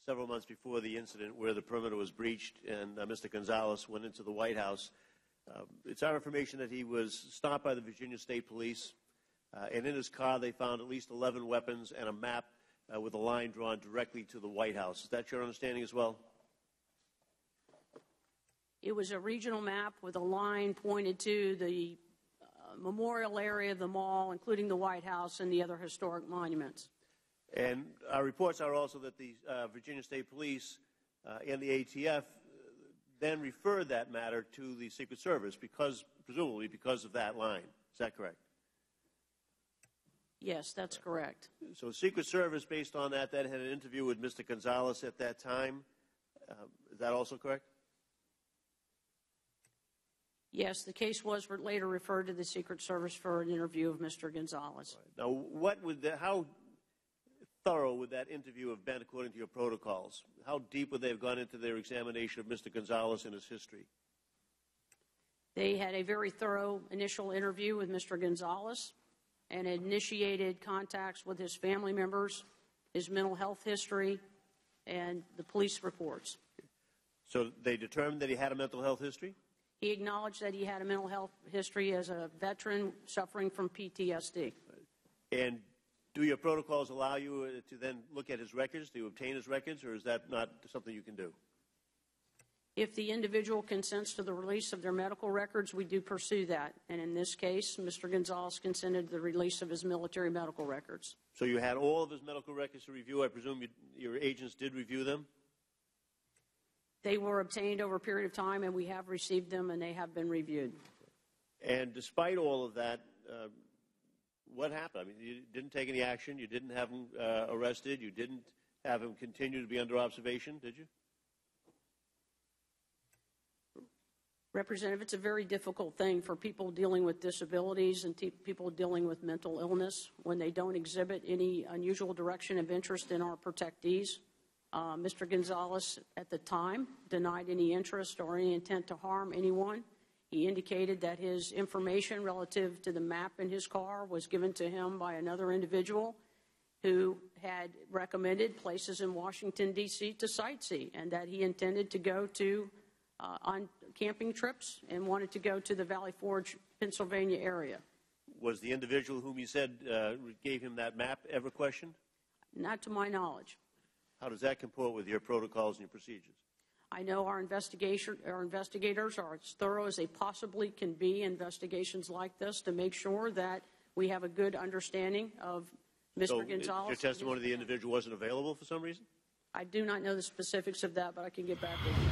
several months before the incident where the perimeter was breached and Mr. Gonzalez went into the White House. It's our information that he was stopped by the Virginia State Police, and in his car they found at least 11 weapons and a map with a line drawn directly to the White House. Is that your understanding as well? It was a regional map with a line pointed to the memorial area of the mall, including the White House and the other historic monuments. And our reports are also that the Virginia State Police and the ATF then referred that matter to the Secret Service, presumably because of that line. Is that correct? Yes, that's correct. So Secret Service, based on that, had an interview with Mr. Gonzalez at that time. Is that also correct? Yes, the case was later referred to the Secret Service for an interview of Mr. Gonzalez. Right. Now, how thorough would that interview have been according to your protocols? How deep would they have gone into their examination of Mr. Gonzalez and his history? They had a very thorough initial interview with Mr. Gonzalez and initiated contacts with his family members, his mental health history, and the police reports. So they determined that he had a mental health history? He acknowledged that he had a mental health history as a veteran suffering from PTSD. And do your protocols allow you to then look at his records, to obtain his records, or is that not something you can do? If the individual consents to the release of their medical records, we do pursue that. And in this case, Mr. Gonzalez consented to the release of his military medical records. So you had all of his medical records to review. I presume your agents did review them? They were obtained over a period of time, and we have received them, and they have been reviewed. And despite all of that, what happened? I mean, you didn't take any action. You didn't have him arrested. You didn't have him continue to be under observation, did you? Representative, it's a very difficult thing for people dealing with disabilities and people dealing with mental illness when they don't exhibit any unusual direction of interest in our protectees. Mr. Gonzalez, at the time, denied any interest or any intent to harm anyone. He indicated that his information relative to the map in his car was given to him by another individual who had recommended places in Washington, D.C. to sightsee, and that he intended to go to on camping trips and wanted to go to the Valley Forge, Pennsylvania area. Was the individual whom you said gave him that map ever questioned? Not to my knowledge. How does that comport with your protocols and your procedures? I know our investigators are as thorough as they possibly can be in investigations like this to make sure that we have a good understanding of Mr. Gonzalez. Your testimony of the individual wasn't available for some reason? I do not know the specifics of that, but I can get back with you.